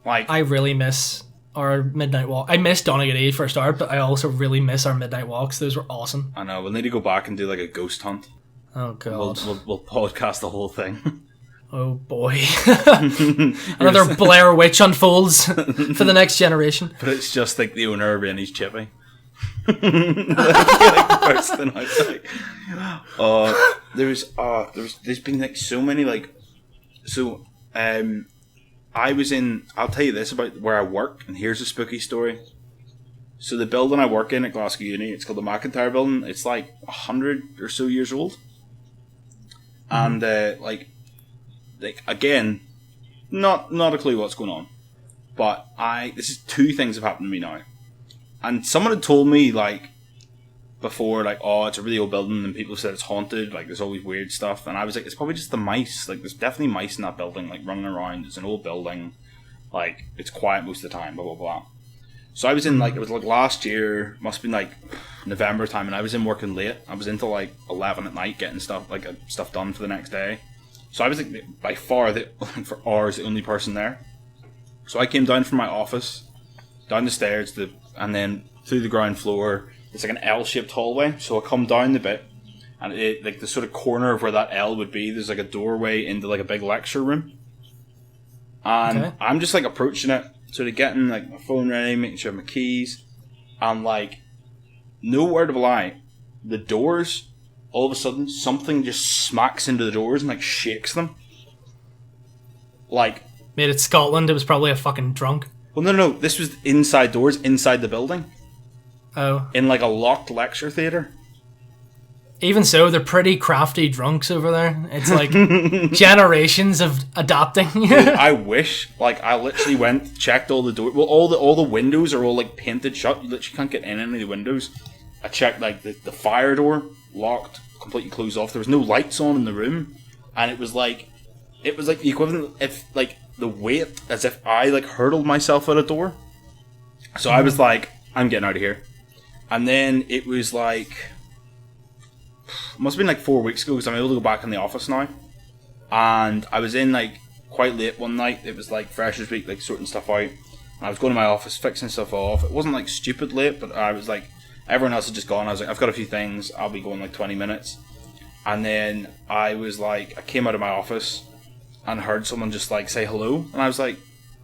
Like I really miss our midnight walk. I miss Donaghadee for a start, but I also really miss our midnight walks. Those were awesome. I know. We'll need to go back and do like a ghost hunt. Oh god. We'll podcast the whole thing. Oh boy. Another Blair Witch unfolds for the next generation. But it's just like the owner of Rennie's Chippy. Like, bursting out, like, there's been like so many like I'll tell you this about where I work, and here's a spooky story. So the building I work in at Glasgow Uni, it's called the McIntyre Building. It's like 100 or so years old. And like again, not a clue what's going on. But this is 2 things have happened to me now. And someone had told me like before, like, oh, it's a really old building, and people said it's haunted, like there's always weird stuff. And I was like, it's probably just the mice. Like there's definitely mice in that building, like running around. It's an old building, like it's quiet most of the time, blah blah blah. So I was in like, it was like last year, must have been like November time, and I was in working late. I was into like 11 at night getting stuff done for the next day. So I was like by far for hours the only person there. So I came down from my office, down the stairs, and then through the ground floor. It's like an L-shaped hallway. So I come down the bit, and it like the sort of corner of where that L would be, there's like a doorway into like a big lecture room. And I'm just like approaching it, sort of getting like my phone ready, making sure my keys, and like, no word of a lie, the doors, all of a sudden, something just smacks into the doors and like shakes them. Like, made it Scotland. It was probably a fucking drunk. well, no, this was inside doors, inside the building, Oh, in like a locked lecture theatre. even so, they're pretty crafty drunks over there. It's like generations of adapting. I wish, like, I literally went, checked all the doors. Well, all the windows are all like painted shut. You literally can't get in any of the windows. I checked like the fire door, locked, completely closed off. There was no lights on in the room, and it was like the equivalent if like the weight as if I like hurled myself out a door. So I was like, I'm getting out of here. And then it was like, must have been like 4 weeks ago because I'm able to go back in the office now. And I was in like quite late one night. It was like Freshers Week, like sorting stuff out. And I was going to my office, fixing stuff off. It wasn't like stupid late, but I was like, everyone else had just gone. I was like, I've got a few things. I'll be going like 20 minutes. And then I was like, I came out of my office and heard someone just like say hello. And I was like,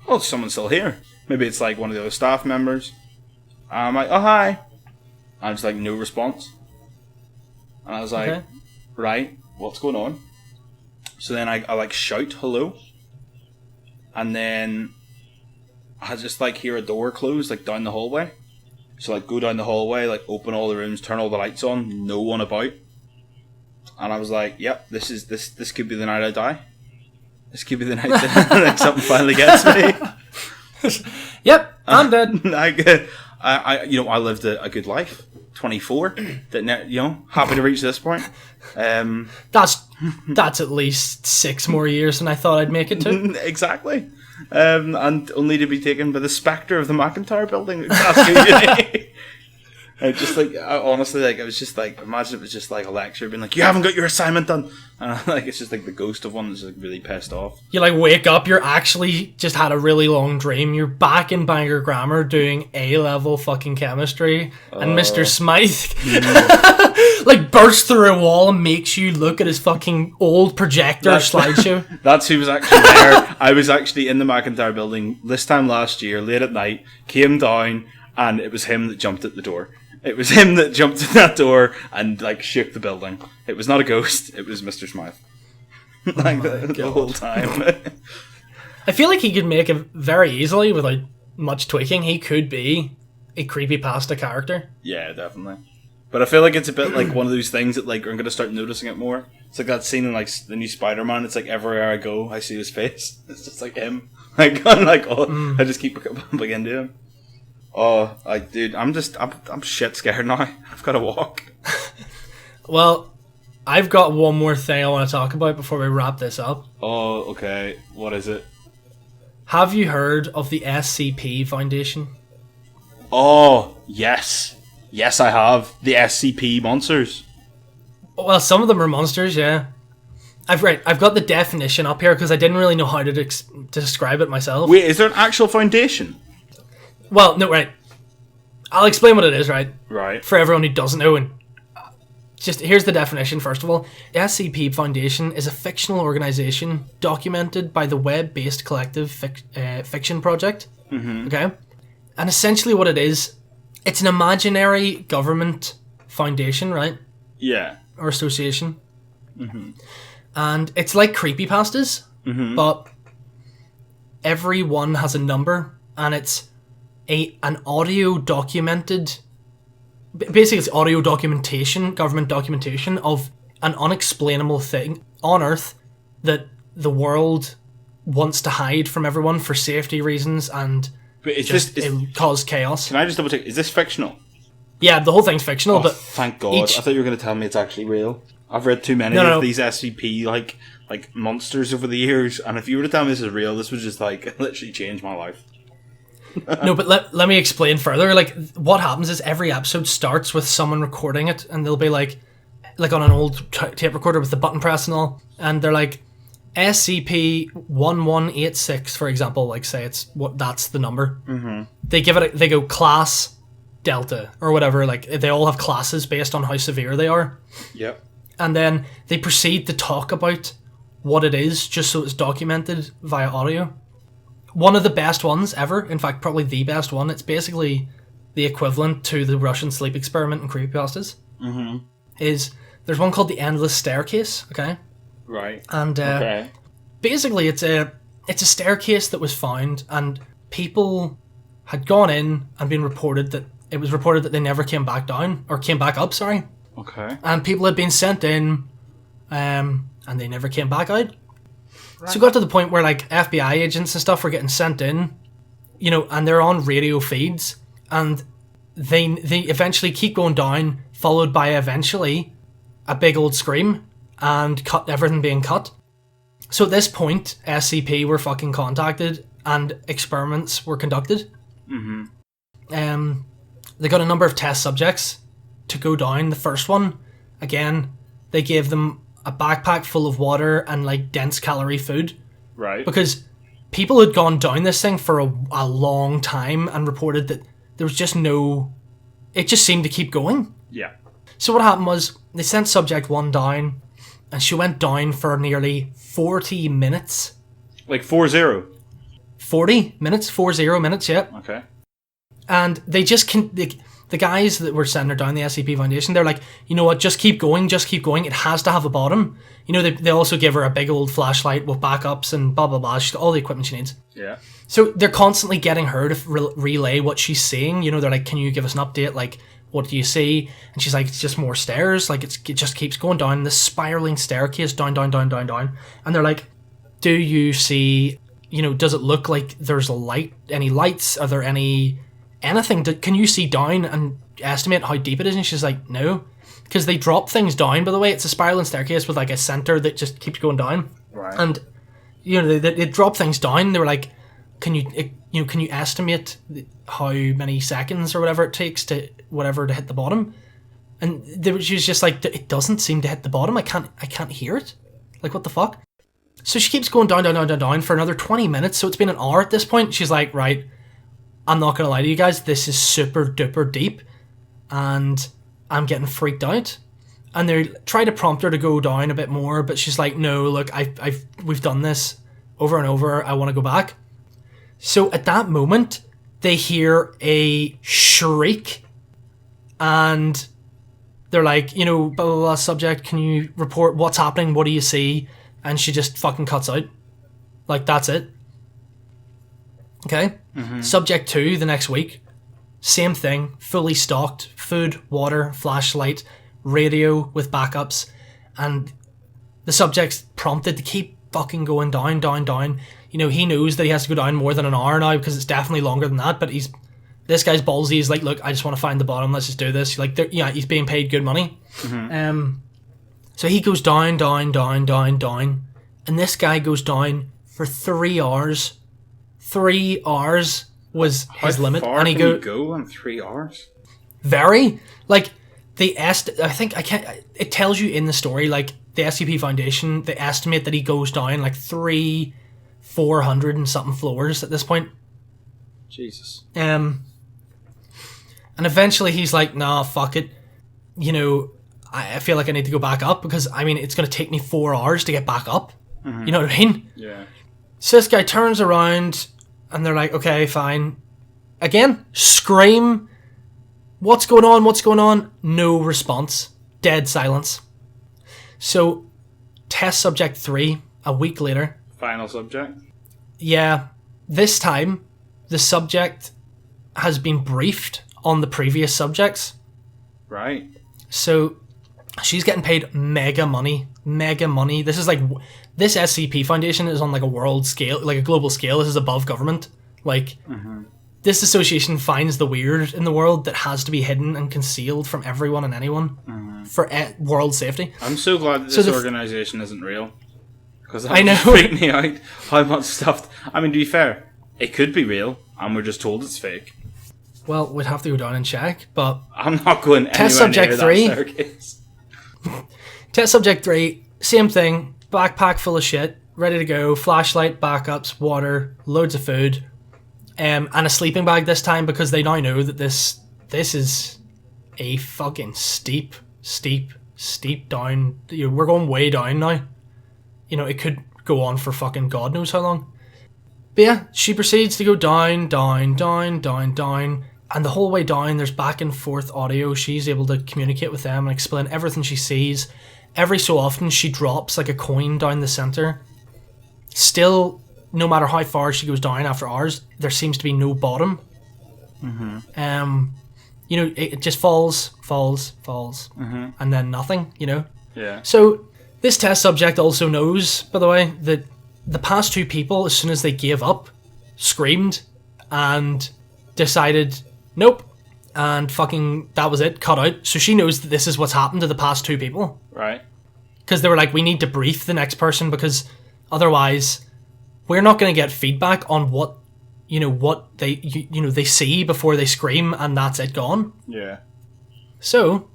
oh, someone's still here. Maybe it's like one of the other staff members. And I'm like, oh, hi. And just like no response. And I was like, Okay. right, what's going on? So then I like shout hello. And then I just like hear a door close like down the hallway. So like go down the hallway, like open all the rooms, turn all the lights on, no one about. And I was like, yep, this could be the night I die. This could be the night that something finally gets me. Yep, I'm dead. I lived a good life. 24. Happy to reach this point. That's at least 6 more years than I thought I'd make it to. Exactly. And only to be taken by the spectre of the McIntyre building at Glasgow Uni. Honestly, like, I was just like, imagine it was just like a lecture being like, you haven't got your assignment done. And like, it's just like the ghost of one that's like really pissed off. You like wake up, you're actually just had a really long dream. You're back in Bangor Grammar doing A-level fucking chemistry, and Mr. Smythe like bursts through a wall and makes you look at his fucking old projector slideshow. That's who was actually there. I was actually in the McIntyre building this time last year, late at night, came down, and it was him that jumped at the door. It was him that jumped at that door and like shook the building. It was not a ghost, it was Mr. Smythe. Like the whole time. I feel like he could make it very easily without much tweaking. He could be a creepypasta character. Yeah, definitely. But I feel like it's a bit like one of those things that like I'm gonna start noticing it more. It's like that scene in like the new Spider-Man. It's like everywhere I go, I see his face. It's just like him. Like I'm like, I just keep bumping into him. Oh, dude, I'm shit scared now. I've got to walk. Well, I've got one more thing I want to talk about before we wrap this up. Oh, okay. What is it? Have you heard of the SCP Foundation? Oh, yes. Yes, I have. The SCP monsters. Well, some of them are monsters, yeah. I've got the definition up here because I didn't really know how to describe it myself. Wait, is there an actual foundation? Well, no, right. I'll explain what it is, right? Right. For everyone who doesn't know. And just here's the definition, first of all. SCP Foundation is a fictional organization documented by the web-based collective Fiction Project. Mm-hmm. Okay? And essentially what it is, it's an imaginary government foundation, right? Yeah. Or association. Mm-hmm. And it's like creepypastas, but every one has a number, and it's an audio documented, basically it's audio documentation, government documentation of an unexplainable thing on Earth that the world wants to hide from everyone for safety reasons and it cause chaos. Can I just double check? Is this fictional? Yeah, the whole thing's fictional, but thank God. I thought you were going to tell me it's actually real. I've read too many of these SCP like monsters over the years, and if you were to tell me this is real, this would just like literally change my life. No, but let me explain further. Like, what happens is every episode starts with someone recording it, and they'll be like on an old tape recorder with the button press and all, and they're like, SCP-1186, for example, like say that's the number. Mm-hmm. They go class Delta or whatever, like they all have classes based on how severe they are. Yep. And then they proceed to talk about what it is, just so it's documented via audio. one of the best ones ever. In fact, probably the best one. It's basically the equivalent to the Russian sleep experiment in creepypastas. Mm-hmm. Is there's one called the Endless Staircase, okay? Right. And Okay. basically it's a staircase that was found, and people had gone in and been reported that it was reported that they never came back down, or came back up, sorry. Okay. And people had been sent in, and they never came back out. Right. So it got to the point where like FBI agents and stuff were getting sent in, you know, and they're on radio feeds, and they eventually keep going down, followed by eventually a big old scream and everything being cut. So at this point, SCP were fucking contacted and experiments were conducted. Mm-hmm. They got a number of test subjects to go down. The first one, again, they gave them a backpack full of water and like dense calorie food. Right. Because people had gone down this thing for a long time and reported that there was just no... It just seemed to keep going. Yeah. So what happened was they sent subject 1 down, and she went down for nearly 40 minutes. Like 40? 40 minutes? 40 minutes, yeah. Okay. And they just the guys that were sending her down the SCP Foundation, they're like, you know what, just keep going. It has to have a bottom. You know, they also give her a big old flashlight with backups and blah, blah, blah. She's got all the equipment she needs. Yeah. So they're constantly getting her to relay what she's seeing. You know, they're like, can you give us an update? Like, what do you see? And she's like, it's just more stairs. Like, it just keeps going down this spiraling staircase, down, down, down, down, down. And they're like, do you see, you know, does it look like there's a light, any lights? Are there anything? Can you see down and estimate how deep it is? And she's like, no. Because they drop things down, by the way. It's a spiraling staircase with like a center that just keeps going down. Right. And, you know, they drop things down. They were like, can you estimate how many seconds or whatever it takes to hit the bottom? And she was just like, it doesn't seem to hit the bottom. I can't hear it. Like, what the fuck? So she keeps going down, down, down, down, down for another 20 minutes. So it's been an hour at this point. She's like, right, I'm not gonna lie to you guys, this is super duper deep, and I'm getting freaked out. And they try to prompt her to go down a bit more, but she's like, no, look, we've done this over and over. I want to go back. So at that moment, they hear a shriek, and they're like, you know, blah, blah, blah, subject, can you report what's happening? What do you see? And she just fucking cuts out. Like, that's it. Okay? Mm-hmm. Subject 2, the next week, same thing, fully stocked, food, water, flashlight, radio with backups, and the subject's prompted to keep fucking going down, down, down. You know, he knows that he has to go down more than an hour now because it's definitely longer than that, but this guy's ballsy. He's like, look, I just want to find the bottom, let's just do this. Like, yeah, he's being paid good money. Mm-hmm. So he goes down, down, down, down, down, and this guy goes down for 3 hours. 3 hours was his limit. How far and he can you go in 3 hours? Very. Like, it tells you in the story, like, the SCP Foundation, they estimate that he goes down like 400 and something floors at this point. Jesus. And eventually he's like, nah, fuck it. You know, I feel like I need to go back up because, I mean, it's going to take me 4 hours to get back up. Mm-hmm. You know what I mean? Yeah. So this guy turns around and they're like, okay, fine. Again, scream. What's going on? What's going on? No response. Dead silence. So, test subject 3, a week later. Final subject? Yeah. This time, the subject has been briefed on the previous subjects. Right. So, she's getting paid mega money. Mega money. This is like... This SCP Foundation is on like a world scale, like a global scale. This is above government. Like, This association finds the weird in the world that has to be hidden and concealed from everyone and anyone for world safety. I'm so glad that this organization isn't real. Because that I know. freaked me out how much stuff... I mean, to be fair, it could be real, and we're just told it's fake. Well, we'd have to go down and check, but... I'm not going anywhere Test subject near 3. that staircase. Test subject 3, same thing. Backpack full of shit, ready to go, flashlight, backups, water, loads of food, and a sleeping bag this time because they now know that this is a fucking steep down. You know, we're going way down now. You know, it could go on for fucking God knows how long. But yeah, she proceeds to go down, down, down, down, down. And the whole way down, there's back and forth audio. She's able to communicate with them and explain everything she sees. Every so often, she drops like a coin down the center. Still, no matter how far she goes down after hours, there seems to be no bottom. You know, it just falls, and then nothing, you know? Yeah. So, this test subject also knows, by the way, that the past two people, as soon as they gave up, screamed and decided, nope, and fucking, that was it, cut out. So she knows that this is what's happened to the past two people. Right. Because they were like, we need to brief the next person, because otherwise we're not going to get feedback on what, you know, what they, you know, they see before they scream, and that's it, gone. Yeah. So,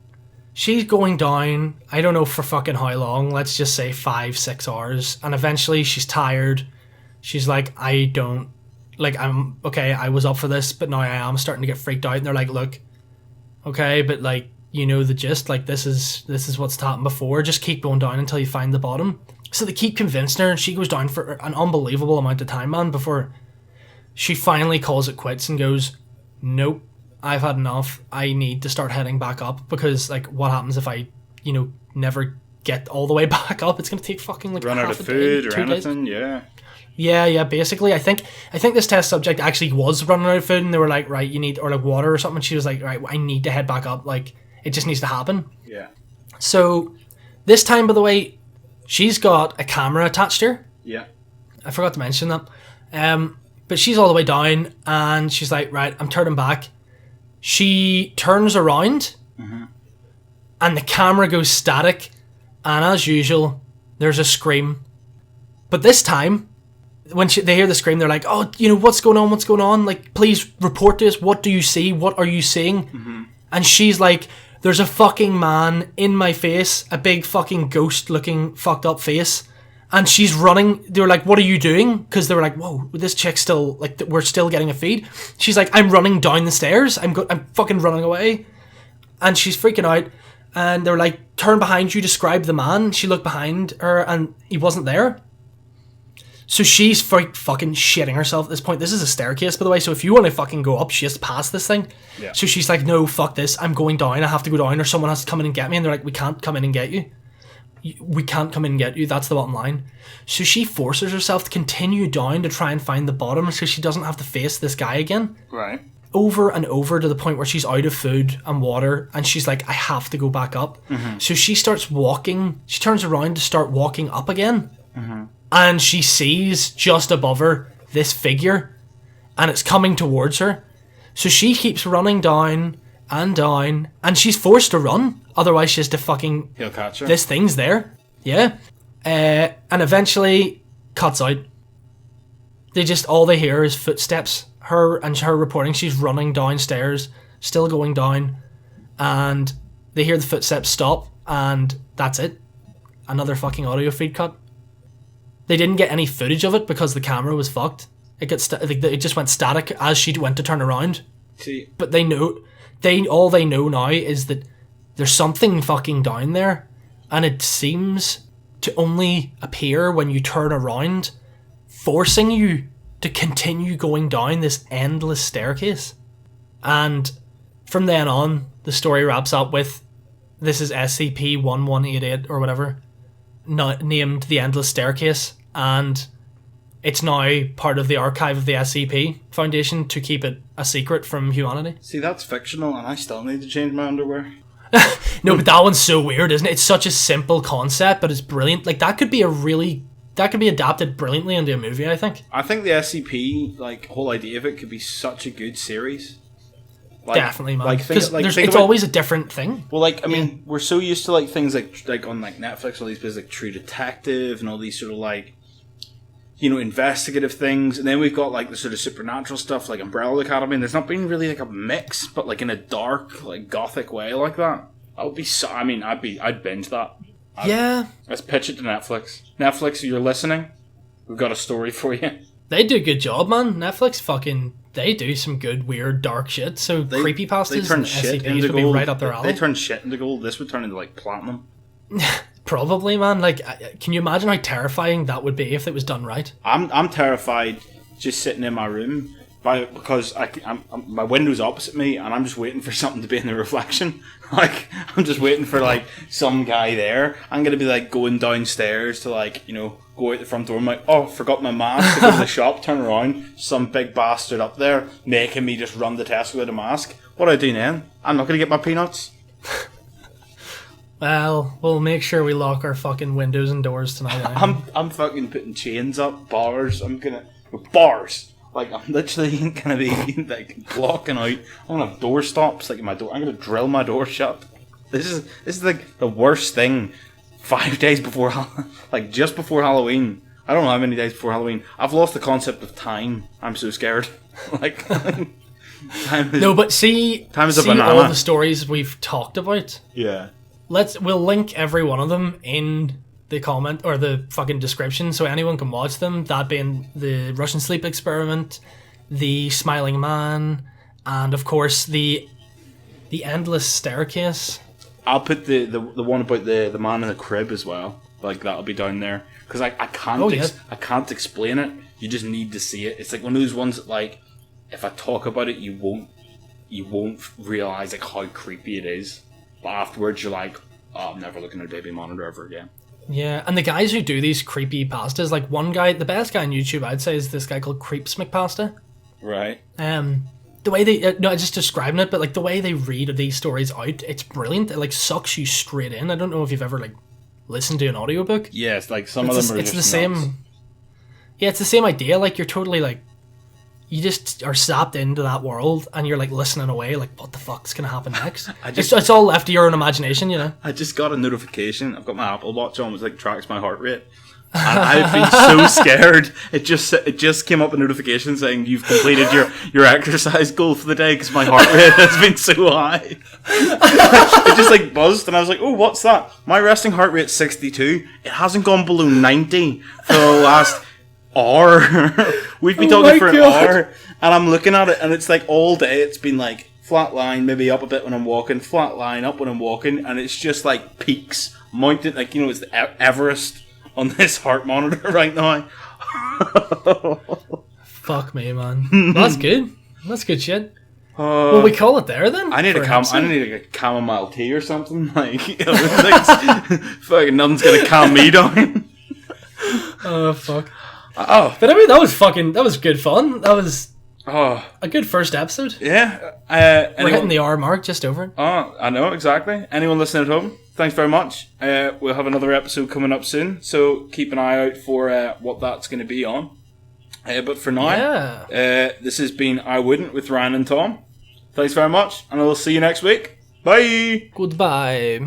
she's going down, I don't know for fucking how long, let's just say 5-6 hours, and eventually she's tired. She's like, I'm okay, I was up for this, but now I am starting to get freaked out, and they're like, look, okay, but like, you know the gist, like this is what's happened before, just keep going down until you find the bottom. So they keep convincing her, and she goes down for an unbelievable amount of time, man, before she finally calls it quits and goes, nope, I've had enough. I need to start heading back up, because like, what happens if I, you know, never get all the way back up? It's gonna take fucking like run out of food or anything. Yeah, basically. I think this test subject actually was running out of food, and they were like, right, you need, or like water or something, and she was like, right, I need to head back up, like it just needs to happen. Yeah. So this time, by the way, she's got a camera attached to her. Yeah. I forgot to mention that. But she's all the way down, and she's like, right, I'm turning back. She turns around, and the camera goes static, and as usual, there's a scream. But this time, when they hear the scream, they're like, oh, you know, what's going on? Like, please report to us. What do you see? What are you seeing? And she's like, there's a fucking man in my face, a big fucking ghost-looking fucked up face. And she's running. They were like, what are you doing? Because they were like, whoa, this chick's still, like, we're still getting a feed. She's like, I'm running down the stairs. I'm fucking running away. And she's freaking out. And they were like, turn behind you, describe the man. She looked behind her, and he wasn't there. So she's fucking shitting herself at this point. This is a staircase, by the way, so if you want to fucking go up, she has to pass this thing. Yeah. So she's like, no, fuck this. I'm going down. I have to go down, or someone has to come in and get me. And they're like, we can't come in and get you. We can't come in and get you. That's the bottom line. So she forces herself to continue down to try and find the bottom, so she doesn't have to face this guy again. Right. Over and over, to the point where she's out of food and water, and she's like, I have to go back up. So she starts walking. She turns around to start walking up again. And she sees just above her this figure, and it's coming towards her. So she keeps running down and down, and she's forced to run. Otherwise, she has to fucking... He'll catch her. This thing's there. Yeah. And eventually, cuts out. All they hear is footsteps. Her reporting, she's running downstairs, still going down, and they hear the footsteps stop, and that's it. Another fucking audio feed cut. They didn't get any footage of it because the camera was fucked. It just went static as she went to turn around. See. But all they know now is that there's something fucking down there, and it seems to only appear when you turn around, forcing you to continue going down this endless staircase. And from then on, the story wraps up with, this is SCP-1188 or whatever, named the Endless Staircase, and it's now part of the archive of the SCP Foundation to keep it a secret from humanity. See, that's fictional, and I still need to change my underwear. No, but that one's so weird, isn't it? It's such a simple concept, but it's brilliant. Like, that could be adapted brilliantly into a movie, I think. I think the SCP, like, whole idea of it could be such a good series. Like, definitely, man. Like, it's always a different thing. Well, like, I mean, we're so used to, like, things like on, like, Netflix, all these places like True Detective and all these sort of, like, you know, investigative things, and then we've got, like, the sort of supernatural stuff, like Umbrella Academy, and there's not been really, like, a mix, but, like, in a dark, like, gothic way like that. That would be so... I mean, I'd binge that. Let's pitch it to Netflix. Netflix, if you're listening, we've got a story for you. They do a good job, man. Netflix they do some good, weird, dark shit, so creepypastas and SCPs would be right up their alley. They turn shit into gold. This would turn into, like, platinum. Probably, man. Like, can you imagine how terrifying that would be if it was done right? I'm terrified just sitting in my room because my window's opposite me, and I'm just waiting for something to be in the reflection. Like, I'm just waiting for, like, some guy there. I'm going to be, like, going downstairs to, like, you know, go out the front door. I'm like, oh, forgot my mask to go to the shop, turn around. Some big bastard up there making me just run to Tesco with a mask. What do I do then? I'm not going to get my peanuts. Well, we'll make sure we lock our fucking windows and doors tonight. I'm fucking putting chains up, bars. Bars. Like, I'm literally gonna be, like, blocking out. I'm gonna have door stops, like, in my door. I'm gonna drill my door shut. This is like, the worst thing. 5 days before, like, just before Halloween. I don't know how many days before Halloween. I've lost the concept of time. I'm so scared. Like, time is... No, but time is a banana. All the stories we've talked about. Yeah. We'll link every one of them in the comment or the fucking description so anyone can watch them, that being the Russian sleep experiment, the smiling man, and of course the endless staircase. I'll put the one about the man in the crib as well, like that'll be down there, because I can't explain it, you just need to see it. It's like one of those ones that, like, if I talk about it you won't realise, like, how creepy it is, but afterwards you're like, oh, I'm never looking at a baby monitor ever again. Yeah, and the guys who do these creepy pastas, like one guy, the best guy on YouTube, I'd say, is this guy called Creeps McPasta. Right. The way they, no, just describing it, but like the way they read these stories out, it's brilliant. It like sucks you straight in. I don't know if you've ever like listened to an audiobook. Yes, like some of them are it's just the same. nuts. Yeah, it's the same idea. Like you're totally like, you just are zapped into that world and you're like listening away, like what the fuck's gonna happen next? It's all left to your own imagination, you know. I just got a notification. I've got my Apple Watch on, which like tracks my heart rate, and I've been so scared. It just came up a notification saying you've completed your exercise goal for the day because my heart rate has been so high. It just like buzzed, and I was like, oh, what's that? My resting heart rate's 62. It hasn't gone below 90 for the last hour. We've been talking for an hour, and I'm looking at it, and it's like all day it's been like flat line, maybe up a bit when I'm walking, flat line up when I'm walking, and it's just like peaks mountain, like, you know, it's the Everest on this heart monitor right now. Fuck me, man. That's good. That's good shit. Well, we call it there then. I need a chamomile tea or something. Like, you know, fucking nothing's gonna calm me down. Oh fuck. Oh, but I mean, that was good fun. That was a good first episode. Yeah. We're hitting the hour mark, just over it. Oh, I know, exactly. Anyone listening at home, thanks very much. We'll have another episode coming up soon, so keep an eye out for what that's going to be on. But for now, this has been I Wouldn't with Ryan and Tom. Thanks very much, and I will see you next week. Bye! Goodbye.